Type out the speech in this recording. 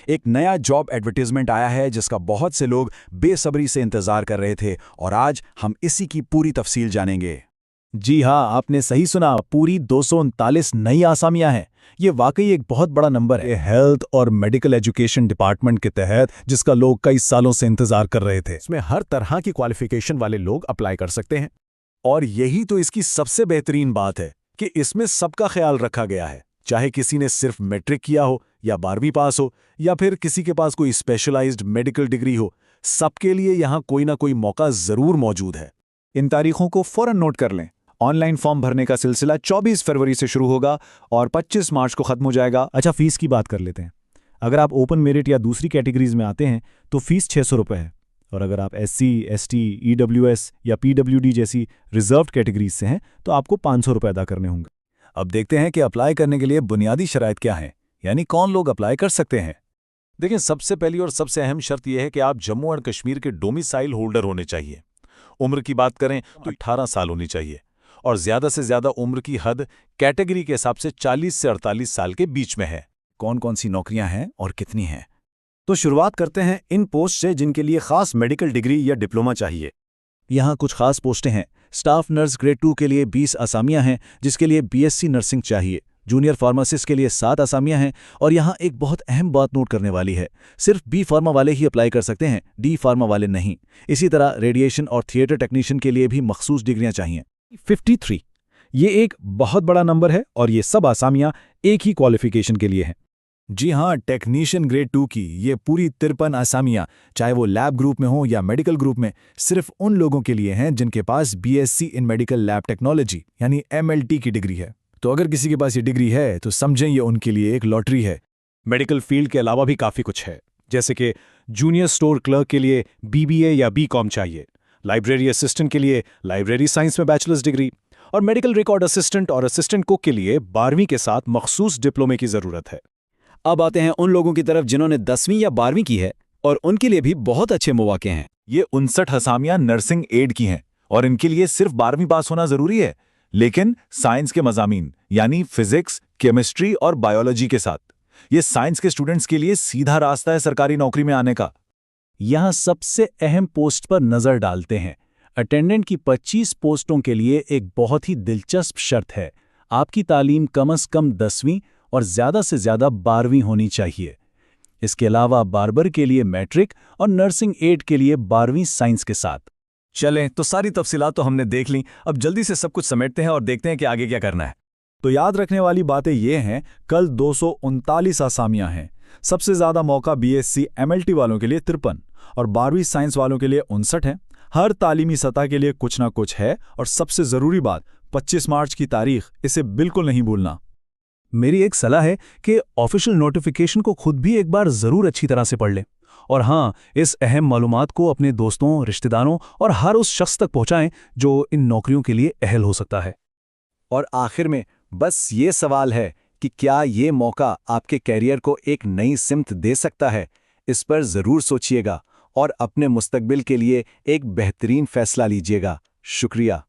एक नया job advertisement आया है जिसका बहुत से लोग बेसब्री से इंतजार कर रहे थे और आज हम इसी की पूरी तफसील जानेंगे। जी हाँ, आपने सही सुना, पूरी 239 नई आसामियां हैं। ये वाकई एक बहुत बड़ा नंबर है। हेल्थ और मेडिकल एजुकेशन डिपार्टमेंट के तहत, जिसका लोग कई सालों से इंतजार कर रहे थे। इसमें हर तरह की क्वालिफिकेशन वाले लोग अप्लाई कर सकते हैं। और यही तो इसकी सबसे बेहतरीन बात है कि इसमें सबका ख्याल रखा गया है, चाहे किसी ने सिर्फ मैट्रिक किया हो या 12वीं पास हो या फिर किसी के पास कोई स्पेशलाइज्ड मेडिकल डिग्री हो, सबके लिए यहाँ कोई ना कोई मौका जरूर मौजूद है। इन तारीखों को फौरन नोट कर लें। ऑनलाइन फॉर्म भरने का सिलसिला 24 फरवरी से शुरू होगा और 25 मार्च को खत्म हो जाएगा। अच्छा, फीस की बात कर लेते हैं। अगर आप ओपन मेरिट या दूसरी कैटेगरीज में आते हैं तो फीस 600 रुपये है, और अगर आप SC, ST, EWS या PWD जैसी रिजर्व्ड कैटेगरीज से हैं तो आपको 500 रुपये अदा करने होंगे। अब देखते हैं कि अप्लाई करने के लिए बुनियादी शराइत क्या हैं, यानी कौन लोग अप्लाई कर सकते हैं। देखिए, सबसे पहली और सबसे अहम शर्त यह है कि आप जम्मू एंड कश्मीर के डोमिसाइल होल्डर होने चाहिए। उम्र की बात करें तो 18 साल होनी चाहिए और ज्यादा से ज्यादा उम्र की हद कैटेगरी के हिसाब से 40 से 48 साल के बीच में है। कौन कौन सी नौकरियां हैं और कितनी हैं? तो शुरुआत करते हैं इन पोस्ट से जिनके लिए खास मेडिकल डिग्री या डिप्लोमा चाहिए। यहाँ कुछ खास पोस्टें हैं। स्टाफ नर्स ग्रेड 2 के लिए 20 आसामियां हैं, जिसके लिए BSc नर्सिंग चाहिए। जूनियर फार्मासिस्ट के लिए 7 आसामियां हैं, और यहाँ एक बहुत अहम बात नोट करने वाली है, सिर्फ B फार्मा वाले ही अप्लाई कर सकते हैं, D फार्मा वाले नहीं। इसी तरह रेडिएशन और थिएटर टेक्नीशियन के लिए भी मखसूस डिग्रियां चाहिए। 53, ये एक बहुत बड़ा नंबर है और ये सब आसामियां एक ही क्वालिफिकेशन के लिए हैं। जी हाँ, टेक्नीशियन ग्रेड 2 की ये पूरी 53 आसामियां, चाहे वो लैब ग्रुप में हो या मेडिकल ग्रुप में, सिर्फ उन लोगों के लिए हैं जिनके पास BSc इन मेडिकल लैब टेक्नोलॉजी यानी MLT की डिग्री है। तो अगर किसी के पास ये डिग्री है तो समझें ये उनके लिए एक लॉटरी है। मेडिकल फील्ड के अलावा भी काफ़ी कुछ है, जैसे कि जूनियर स्टोर क्लर्क के लिए BBA या BCom चाहिए, लाइब्रेरी असिस्टेंट के लिए लाइब्रेरी साइंस में बैचलर्स डिग्री, और मेडिकल रिकॉर्ड असिस्टेंट और असिस्टेंट कुक के लिए 12वीं के साथ मखसूस डिप्लोमे की ज़रूरत है। अब आते हैं उन लोगों की तरफ जिन्होंने 10वीं या 12वीं की है, और उनके लिए भी बहुत अच्छे मौके हैं। ये 59 आसामियां नर्सिंग एड की हैं और इनके लिए सिर्फ 12वीं पास होना जरूरी है, लेकिन साइंस के मज़ामीन यानी फिजिक्स, केमिस्ट्री और बायोलॉजी के साथ। ये साइंस के स्टूडेंट्स के लिए सीधा रास्ता है सरकारी नौकरी में आने का। यहाँ सबसे अहम पोस्ट पर नजर डालते हैं। अटेंडेंट की 25 पोस्टों के लिए एक बहुत ही दिलचस्प शर्त है, आपकी तालीम कम से कम 10वीं और ज़्यादा से ज़्यादा 12वीं होनी चाहिए। इसके अलावा बार्बर के लिए मैट्रिक और नर्सिंग एड के लिए 12वीं साइंस के साथ। चलें, तो सारी तफसीलात तो हमने देख ली, अब जल्दी से सब कुछ समेटते हैं और देखते हैं कि आगे क्या करना है। तो याद रखने वाली बातें ये हैं, कल 239 आसामियां हैं। सबसे ज़्यादा मौका BSc MLT वालों के लिए 53 और 12वीं साइंस वालों के लिए 59 है। हर तालीमी सतह के लिए कुछ ना कुछ है, और सबसे ज़रूरी बात 25 मार्च की तारीख, इसे बिल्कुल नहीं भूलना। मेरी एक सलाह है कि ऑफिशियल नोटिफिकेशन को खुद भी एक बार ज़रूर अच्छी तरह से पढ़ लें, और हाँ, इस अहम मालूमात को अपने दोस्तों, रिश्तेदारों और हर उस शख्स तक पहुंचाएं जो इन नौकरियों के लिए अहल हो सकता है। और आखिर में बस ये सवाल है कि क्या ये मौका आपके कैरियर को एक नई सिमत दे सकता है? इस पर ज़रूर सोचिएगा और अपने मुस्तकबिल के लिए एक बेहतरीन फैसला लीजिएगा। शुक्रिया।